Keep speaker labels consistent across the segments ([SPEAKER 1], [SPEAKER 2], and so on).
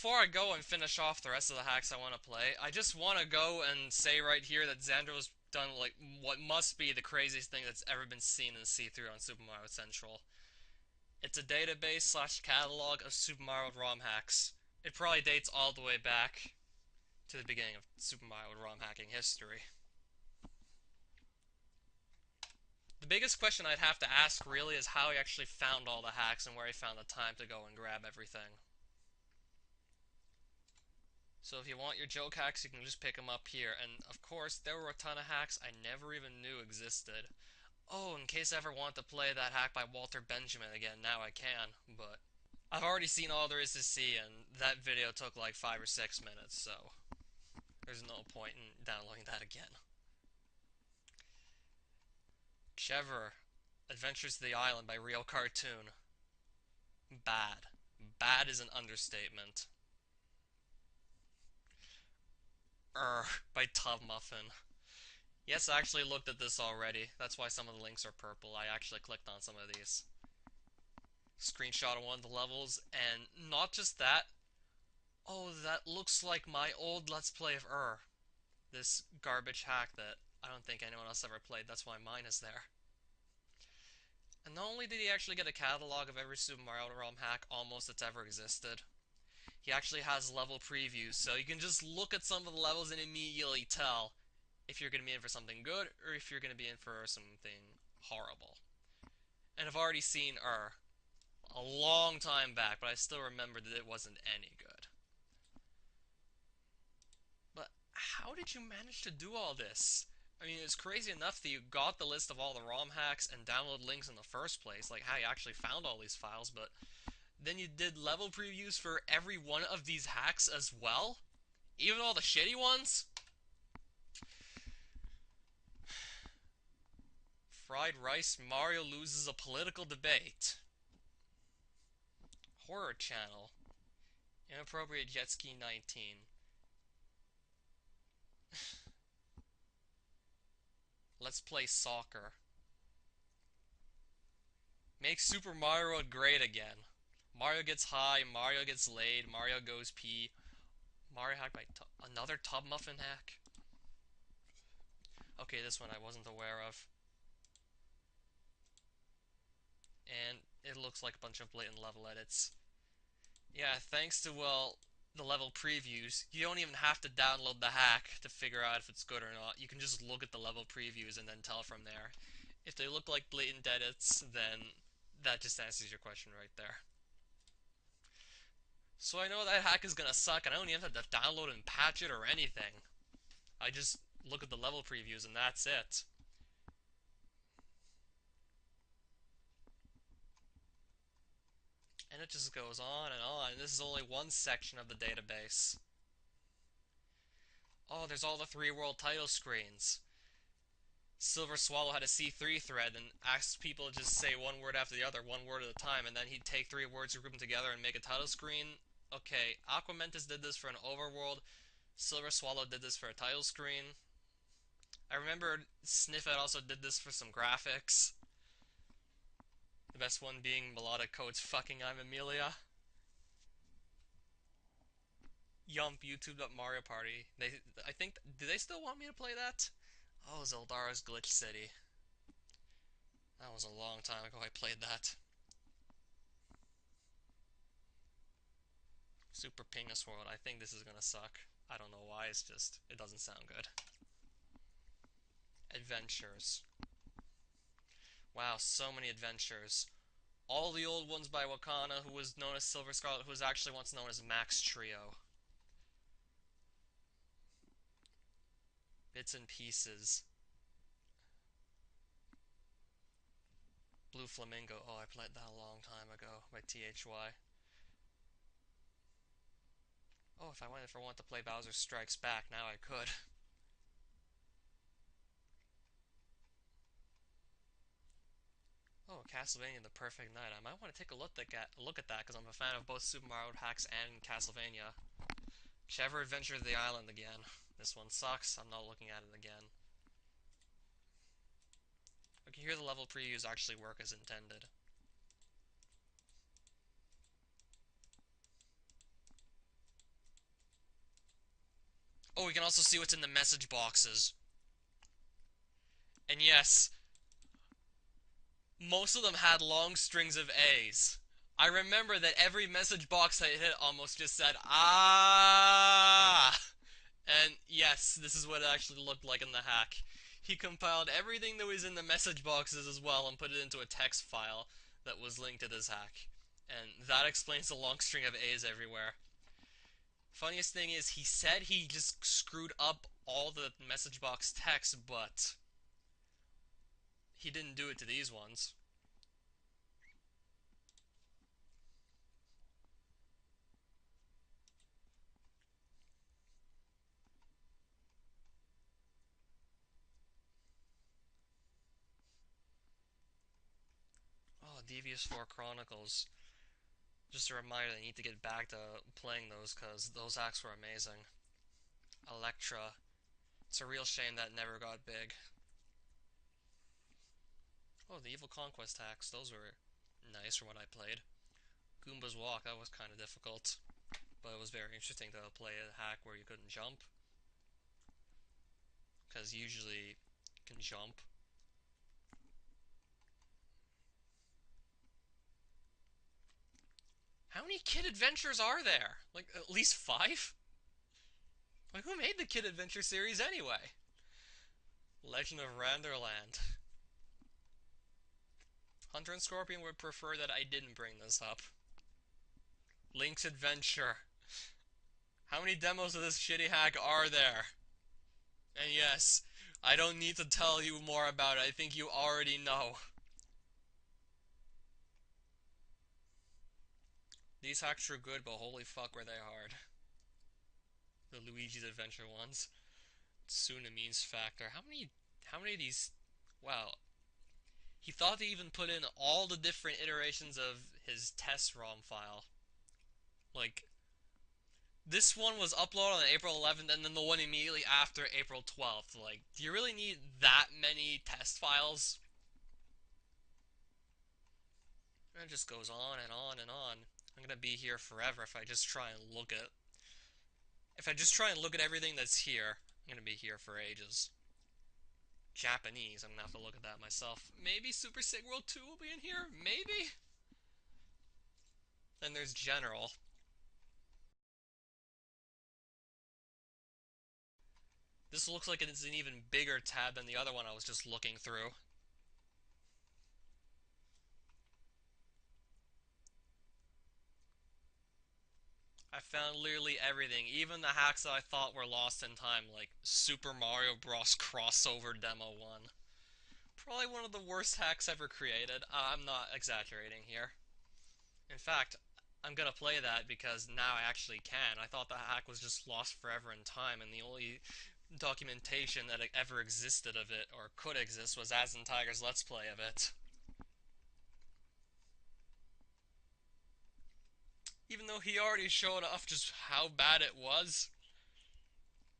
[SPEAKER 1] before I go and finish off the rest of the hacks I want to play, I just want to go and say right here that Zandro's done like what must be the craziest thing that's ever been seen in C3 on Super Mario Central. It's a database slash catalog of Super Mario ROM hacks. It probably dates all the way back to the beginning of Super Mario ROM hacking history. The biggest question I'd have to ask really is how he actually found all the hacks and where he found the time to go and grab everything. So if you want your joke hacks, you can just pick them up here. And of course, there were a ton of hacks I never even knew existed. Oh, in case I ever want to play that hack by Walter Benjamin again, now I can. But I've already seen all there is to see, and that video took like 5 or 6 minutes, so there's no point in downloading that again. Chever, Adventures to the Island by Real Cartoon. Bad. Bad is an understatement. By Tub Muffin. Yes, I actually looked at this already. That's why some of the links are purple. I actually clicked on some of these. Screenshot of one of the levels, and not just that. Oh, that looks like my old Let's Play of This garbage hack that I don't think anyone else ever played. That's why mine is there. And not only did he actually get a catalog of every Super Mario ROM hack almost that's ever existed, he actually has level previews, so you can just look at some of the levels and immediately tell if you're going to be in for something good or if you're going to be in for something horrible. And I've already seen a long time back, but I still remember that it wasn't any good. But how did you manage to do all this? I mean, it's crazy enough that you got the list of all the ROM hacks and download links in the first place, like how you actually found all these files, but then you did level previews for every one of these hacks as well? Even all the shitty ones? Fried rice, Mario loses a political debate. Horror channel. Inappropriate jet ski 19. Let's play soccer. Make Super Mario great again. Mario gets high, Mario gets laid, Mario goes pee. Mario hack by another Tub Muffin hack? Okay, this one I wasn't aware of. And it looks like a bunch of blatant level edits. Yeah, thanks to, well, the level previews, you don't even have to download the hack to figure out if it's good or not. You can just look at the level previews and then tell from there. If they look like blatant edits, then that just answers your question right there. So I know that hack is gonna suck, and I don't even have to download and patch it or anything. I just look at the level previews and that's it. And it just goes on and on. This is only one section of the database. Oh, there's all the 3 world title screens. Silver Swallow had a C3 thread and asked people to just say one word after the other, one word at a time, and then he'd take 3 words, group them together, and make a title screen. Okay, Aquamentus did this for an overworld. Silver Swallow did this for a title screen. I remember Sniffet also did this for some graphics. The best one being Melodic Code's Fucking I'm Amelia. Yump YouTube Mario Party. I think, do they still want me to play that? Oh, Zeldara's Glitch City. That was a long time ago I played that. Super Penis World. I think this is gonna suck. I don't know why, it's just, it doesn't sound good. Adventures. Wow, so many adventures. All the old ones by Wakana, who was known as Silver Scarlet, who was actually once known as Max Trio. Bits and Pieces. Blue Flamingo. Oh, I played that a long time ago by THY. Oh, if I want to play Bowser Strikes Back, now I could. Oh, Castlevania: The Perfect Night. I might want to take a look at that because I'm a fan of both Super Mario hacks and Castlevania. Chever Adventure to the Island again. This one sucks. I'm not looking at it again. I can hear the level previews actually work as intended. Oh, we can also see what's in the message boxes. And yes, most of them had long strings of A's. I remember that every message box I hit almost just said, ah! And yes, this is what it actually looked like in the hack. He compiled everything that was in the message boxes as well and put it into a text file that was linked to this hack. And that explains the long string of A's everywhere. Funniest thing is, he said he just screwed up all the message box text, but he didn't do it to these ones. Oh, Devious 4 Chronicles. Just a reminder, I need to get back to playing those, because those hacks were amazing. Electra. It's a real shame that never got big. Oh, the Evil Conquest hacks. Those were nice from what I played. Goomba's Walk, that was kind of difficult. But it was very interesting to play a hack where you couldn't jump. Because usually you can jump. How many Kid Adventures are there? Like, at least 5? Like, who made the Kid Adventure series anyway? Legend of Randerland. Hunter and Scorpion would prefer that I didn't bring this up. Link's Adventure. How many demos of this shitty hack are there? And yes, I don't need to tell you more about it. I think you already know. These hacks are good, but holy fuck were they hard. The Luigi's Adventure ones. Tsunami's Factor. How many of these... Wow. He thought to even put in all the different iterations of his test ROM file. Like, this one was uploaded on April 11th, and then the one immediately after April 12th. Like, do you really need that many test files? And it just goes on and on and on. I'm gonna be here forever if I just try and look at... If I just try and look at everything that's here, I'm gonna be here for ages. Japanese, I'm gonna have to look at that myself. Maybe Super Sig World 2 will be in here? Maybe? Then there's General. This looks like it's an even bigger tab than the other one I was just looking through. I found literally everything, even the hacks that I thought were lost in time, like Super Mario Bros. Crossover Demo 1. Probably one of the worst hacks ever created. I'm not exaggerating here. In fact, I'm gonna play that because now I actually can. I thought the hack was just lost forever in time, and the only documentation that ever existed of it, or could exist, was Azentiger's Let's Play of it. Even though he already showed off just how bad it was.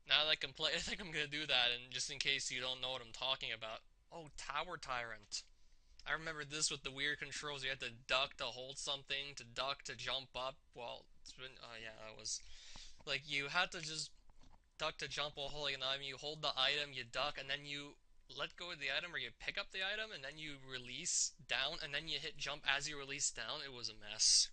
[SPEAKER 1] Now that I can play, I think I'm gonna do that, and just in case you don't know what I'm talking about. Oh, Tower Tyrant. I remember this with the weird controls. You had to duck to hold something, to duck to jump up. Well, it's been, oh yeah, that was... Like, you had to just duck to jump while holding an item. You hold the item, you duck, and then you let go of the item, or you pick up the item, and then you release down, and then you hit jump as you release down. It was a mess.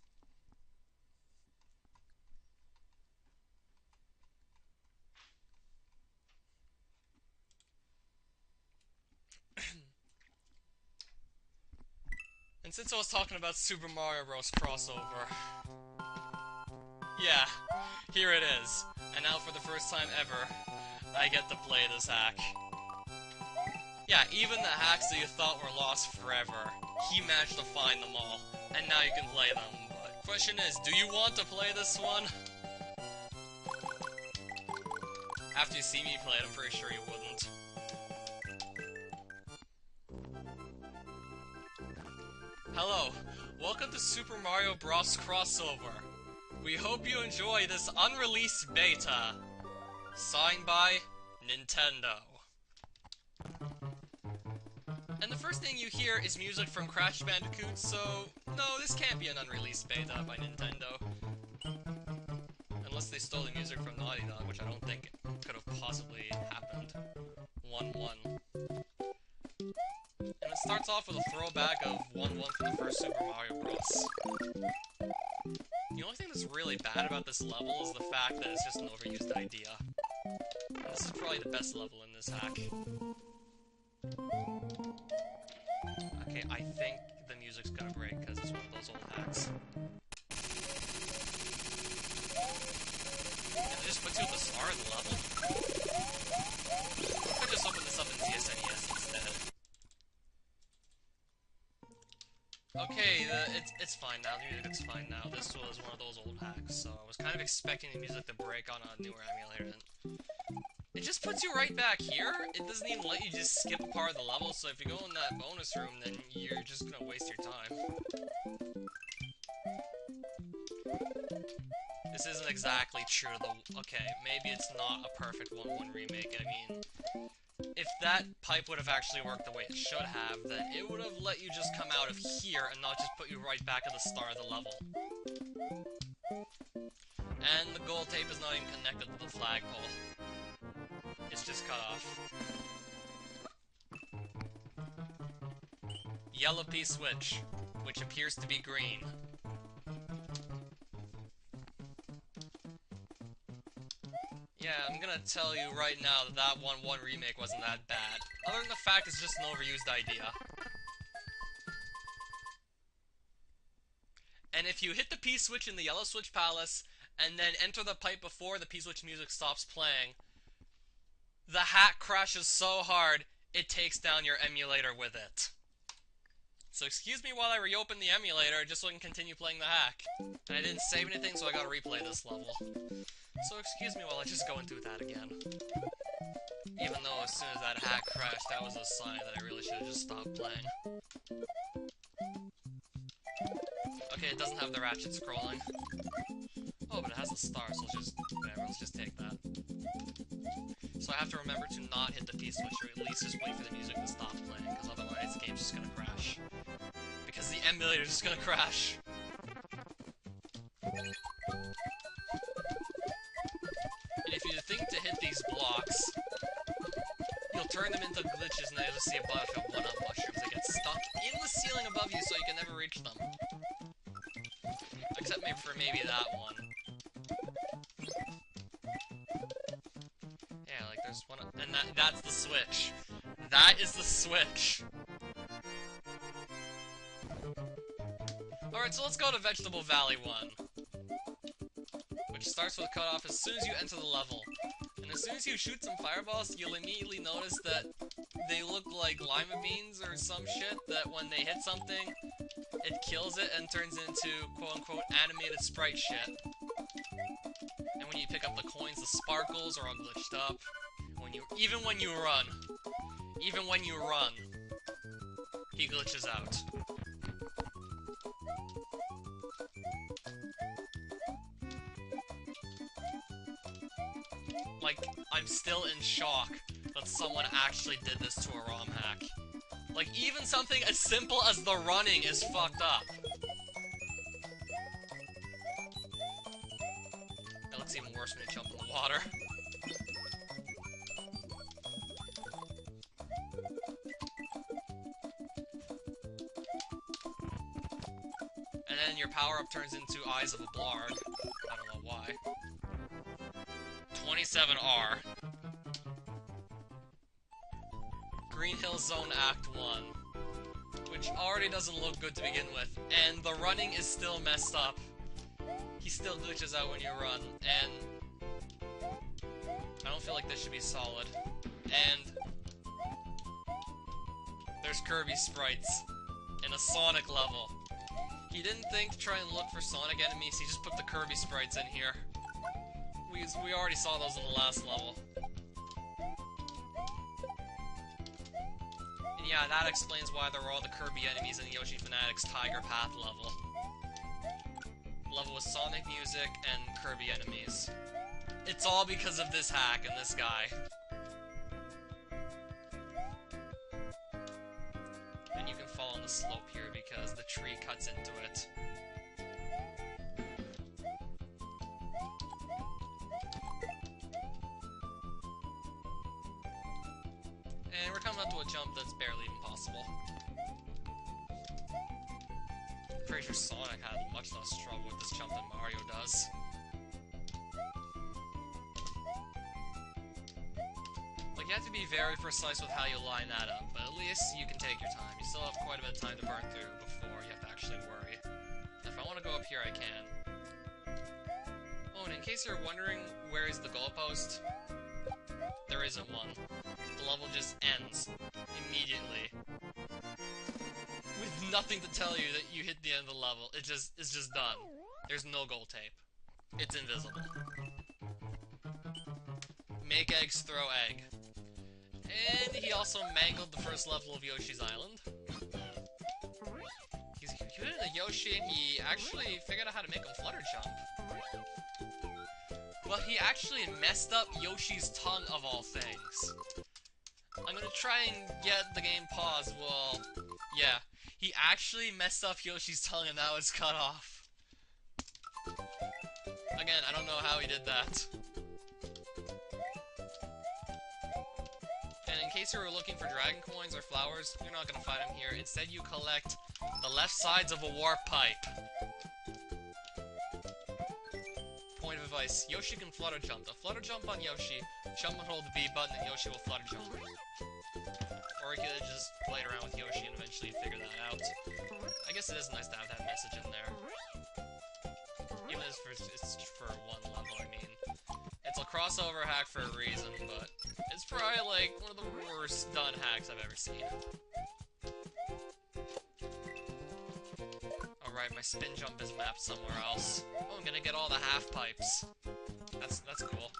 [SPEAKER 1] And since I was talking about Super Mario Bros. Crossover, yeah, here it is. And now for the first time ever, I get to play this hack. Yeah, even the hacks that you thought were lost forever, he managed to find them all. And now you can play them. But question is, do you want to play this one? After you see me play it, I'm pretty sure you wouldn't. Hello, welcome to Super Mario Bros. Crossover. We hope you enjoy this unreleased beta. Signed by Nintendo. And the first thing you hear is music from Crash Bandicoot, so no, this can't be an unreleased beta by Nintendo. unless they stole the music from Naughty Dog, which I don't think could have possibly happened. 1-1. And it starts off with a throwback of 1-1 from the first Super Mario Bros. The only thing that's really bad about this level is the fact that it's just an overused idea. And this is probably the best level in this hack. Okay, I think the music's gonna break because it's one of those old hacks. And it just puts you at the start of the level? I could just open this up in SMBC instead. Okay, it's fine now. The music's fine now. This was one of those old hacks, so I was kind of expecting the music to break on a newer emulator. It just puts you right back here. It doesn't even let you just skip a part of the level, so if you go in that bonus room, then you're just gonna waste your time. This isn't exactly true to the... Okay, maybe it's not a perfect 1-1 remake. I mean, if that pipe would have actually worked the way it should have, then it would have let you just come out of here and not just put you right back at the start of the level. And the gold tape is not even connected to the flagpole. It's just cut off. Yellow P-switch, which appears to be green. Yeah, I'm gonna tell you right now that that 1-1 remake wasn't that bad. Other than the fact it's just an overused idea. And if you hit the P-switch in the Yellow Switch Palace, and then enter the pipe before the P-switch music stops playing, the hack crashes so hard, it takes down your emulator with it. So excuse me while I reopen the emulator, just so I can continue playing the hack. And I didn't save anything, so I gotta replay this level. So excuse me while I just go and do that again. Even though as soon as that hack crashed, that was a sign that I really should have just stopped playing. Okay, it doesn't have the ratchet scrolling. Oh, but it has a star, so whatever, let's just take that. So I have to remember to not hit the P-switch, or at least just wait for the music to stop playing, because otherwise the game's just gonna crash. Because the emulator's just gonna crash. And if you think to hit these blocks, you'll turn them into glitches and then you'll just see a bunch of one-up mushrooms that get stuck in the ceiling above you so you can never reach them. Except maybe for that one. Yeah, like there's one, and that's the switch. That is the switch. Alright, so let's go to Vegetable Valley 1. Which starts with a cutoff as soon as you enter the level. And as soon as you shoot some fireballs, you'll immediately notice that they look like lima beans or some shit, that when they hit something, it kills it and turns into quote-unquote animated sprite shit. And when you pick up the coins, the sparkles are all glitched up. Even when you run, he glitches out. Like, I'm still in shock that someone actually did this to a ROM hack. Like, even something as simple as the running is fucked up. That looks even worse when you jump in the water. And then your power-up turns into Eyes of a Blarg. I don't know why. 27R. Green Hill Zone Act 1. Which already doesn't look good to begin with. And the running is still messed up. He still glitches out when you run. And I don't feel like this should be solid. And there's Kirby sprites in a Sonic level. He didn't think to try and look for Sonic enemies, he just put the Kirby sprites in here. We already saw those in the last level. And yeah, that explains why there were all the Kirby enemies in Yoshi Fanatics Tiger Path level. Level with Sonic music and Kirby enemies. It's all because of this hack and this guy. And you can fall on the slope here because the tree cuts into it. And we're coming up to a jump that's barely even possible. Pretty sure Sonic had much less trouble with this jump than Mario does. Like, you have to be very precise with how you line that up, but at least you can take your time. You still have quite a bit of time to burn through before you have to actually worry. If I want to go up here, I can. Oh, and in case you're wondering where is the goalpost, there isn't one. The level just ends immediately. With nothing to tell you that you hit the end of the level. It's just done. There's no goal tape. It's invisible. Make eggs, throw egg. And he also mangled the first level of Yoshi's Island. He's good at Yoshi, and he actually figured out how to make him flutter jump. Well, he actually messed up Yoshi's tongue, of all things. I'm gonna try and get the game paused. Well, yeah. He actually messed up Yoshi's tongue, and now it's cut off. Again, I don't know how he did that. And in case you were looking for dragon coins or flowers, you're not gonna find them here. Instead, you collect the left sides of a warp pipe. Point of advice, Yoshi can flutter jump. The flutter jump on Yoshi, jump and hold the B button, and Yoshi will flutter jump. Or you could just play around with Yoshi and eventually figure that out. I guess it is nice to have that message in there. Even if it's for one level, I mean. It's a crossover hack for a reason, but it's probably like one of the worst done hacks I've ever seen. Alright, my spin jump is mapped somewhere else. Oh, I'm gonna get all the half pipes. That's cool.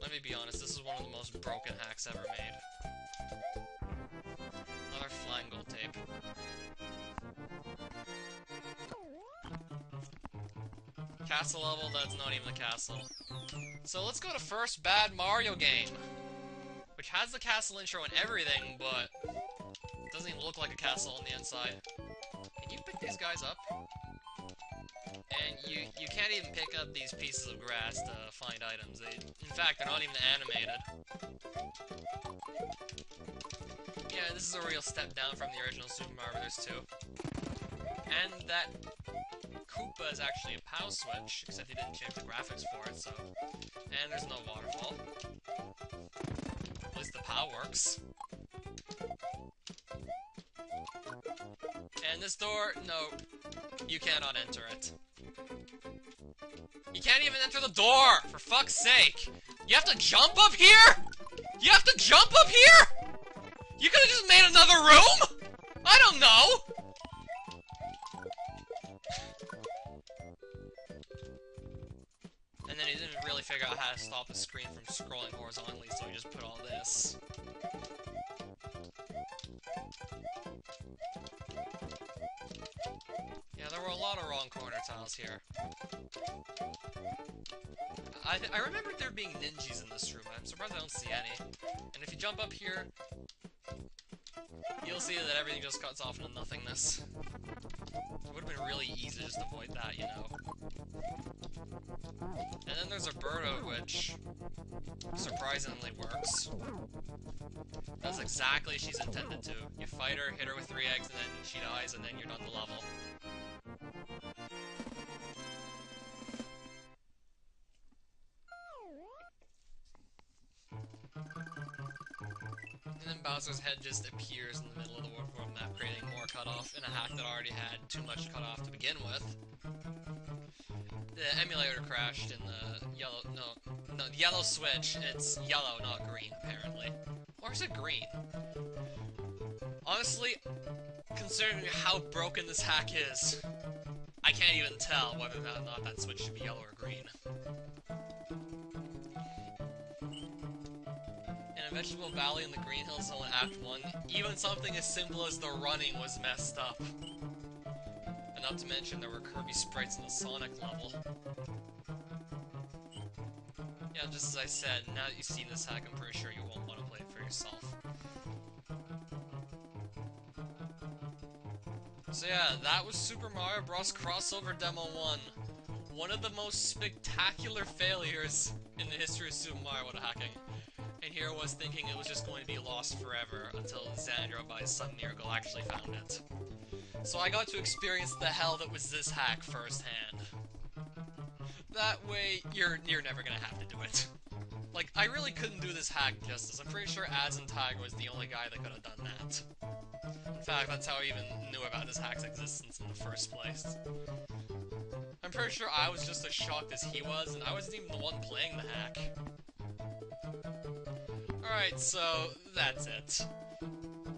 [SPEAKER 1] Let me be honest, this is one of the most broken hacks ever made. Another flying gold tape. Castle level, that's not even the castle. So let's go to first bad Mario game. Which has the castle intro and everything, but it doesn't even look like a castle on the inside. Can you pick these guys up? And you can't even pick up these pieces of grass to find items. In fact, they're not even animated. Yeah, this is a real step down from the original Super Mario Bros. 2. And that Koopa is actually a POW switch, except he didn't change the graphics for it, so... And there's no waterfall. At least the POW works. And this door, no, you cannot enter it. You can't even enter the door, for fuck's sake! You have to jump up here?! You have to jump up here?! You could've just made another room?! I don't know! And then he didn't really figure out how to stop the screen from scrolling horizontally, so he just put all this. Yeah, there were a lot of wrong corner tiles here. I remember there being ninjas in this room, I'm surprised I don't see any. And if you jump up here, you'll see that everything just cuts off into nothingness. It would have been really easy to just avoid that, you know. And then there's a Birdo, which surprisingly works. Does exactly as she's intended to. You fight her, hit her with 3 eggs, and then she dies, and then you're done the level. And then Bowser's head just appears in the middle of the world map, creating more cutoff in a hack that already had too much cutoff to begin with. The emulator crashed in the yellow, no, the yellow switch. It's yellow, not green, apparently. Or is it green? Honestly, considering how broken this hack is, I can't even tell whether or not that switch should be yellow or green. In a Vegetable Valley in the Green Hill Zone Act 1, even something as simple as the running was messed up. And not to mention, there were Kirby sprites in the Sonic level. Yeah, just as I said, now that you've seen this hack, I'm pretty sure you won't want to play it for yourself. So yeah, that was Super Mario Bros. Crossover Demo 1. One of the most spectacular failures in the history of Super Mario hacking. And here I was thinking it was just going to be lost forever until Zandro by some miracle actually found it. So I got to experience the hell that was this hack firsthand. That way, you're never gonna have to do it. Like, I really couldn't do this hack justice. I'm pretty sure Azentiger was the only guy that could have done that. In fact, that's how I even knew about this hack's existence in the first place. I'm pretty sure I was just as shocked as he was, and I wasn't even the one playing the hack. Alright, so that's it.